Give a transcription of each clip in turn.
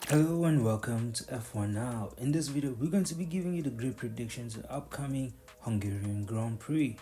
Hello and welcome to F1 Now. In this video, we're going to be giving you the grid predictions of the upcoming Hungarian Grand Prix.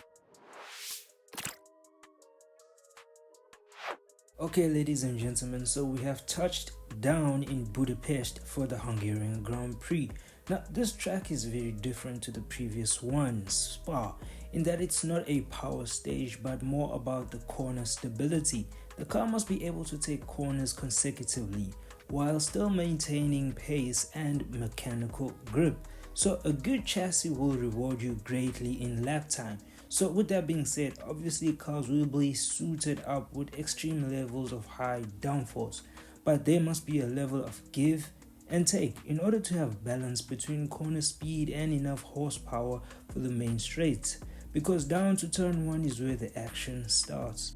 Okay, ladies and gentlemen, so we have touched down in Budapest for the Hungarian Grand Prix. Now, this track is very different to the previous one, Spa, in that it's not a power stage but more about the corner stability. The car must be able to take corners consecutively while still maintaining pace and mechanical grip. So a good chassis will reward you greatly in lap time. So with that being said, obviously cars will be suited up with extreme levels of high downforce, but there must be a level of give and take in order to have balance between corner speed and enough horsepower for the main straights, because down to turn 1 is where the action starts.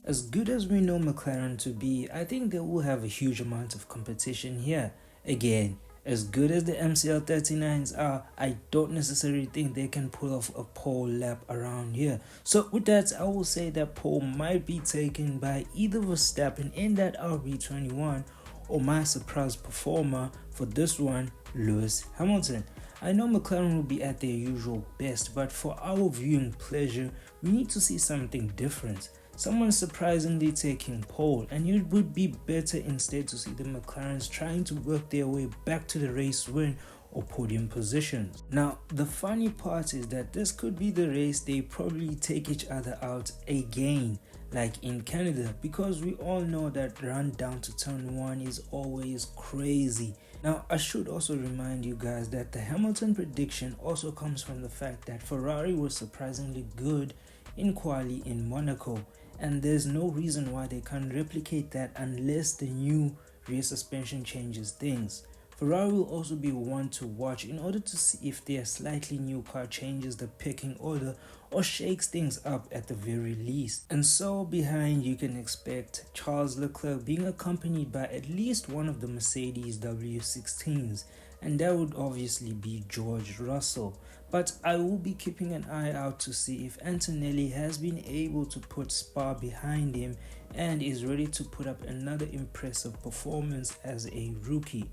As good as we know McLaren to be, I think they will have a huge amount of competition here. Again, as good as the MCL39s are, I don't necessarily think they can pull off a pole lap around here. So with that, I will say that pole might be taken by either Verstappen in that RB21 or my surprise performer for this one, Lewis Hamilton. I know McLaren will be at their usual best, but for our viewing pleasure, we need to see something different. Someone surprisingly taking pole, and it would be better instead to see the McLarens trying to work their way back to the race win or podium positions. Now, the funny part is that this could be the race they probably take each other out again, like in Canada, because we all know that run down to turn 1 is always crazy. Now, I should also remind you guys that the Hamilton prediction also comes from the fact that Ferrari was surprisingly good in quali in Monaco, and there's no reason why they can't replicate that unless the new rear suspension changes things. Ferrari will also be one to watch in order to see if their slightly new car changes the pecking order or shakes things up at the very least. And so behind, you can expect Charles Leclerc being accompanied by at least one of the Mercedes W16s, and that would obviously be George Russell. But I will be keeping an eye out to see if Antonelli has been able to put Spa behind him and is ready to put up another impressive performance as a rookie.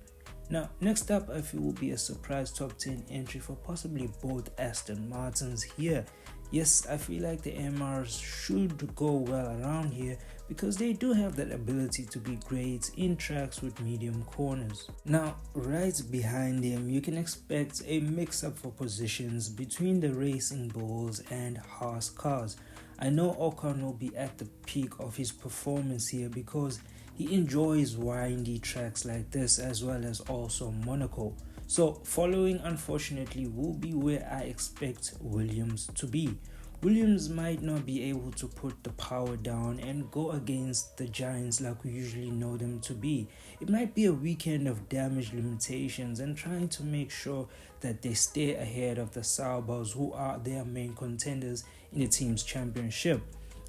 Now, next up, I feel will be a surprise top 10 entry for possibly both Aston Martins here. Yes, I feel like the MRs should go well around here because they do have that ability to be great in tracks with medium corners. Now, right behind them, you can expect a mix-up for positions between the Racing Bulls and Haas cars. I know Ocon will be at the peak of his performance here because he enjoys windy tracks like this as well as also Monaco. So following, unfortunately, will be where I expect Williams to be. Williams might not be able to put the power down and go against the giants like we usually know them to be. It might be a weekend of damage limitations and trying to make sure that they stay ahead of the Saubers, who are their main contenders in the team's championship.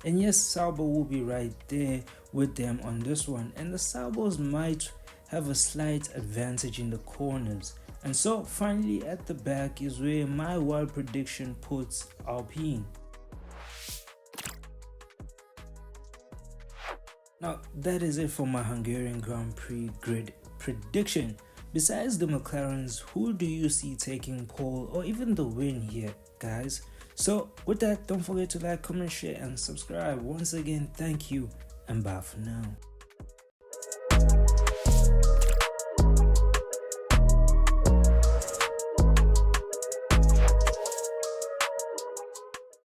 And yes, Sauber will be right there with them on this one, and the Saubers might have a slight advantage in the corners. And so finally at the back is where my wild prediction puts Alpine. Now that is it for my Hungarian Grand Prix grid prediction. Besides the McLarens, who do you see taking pole or even the win here, guys? So with that, don't forget to like, comment, share and subscribe. Once again, thank you and bye for now.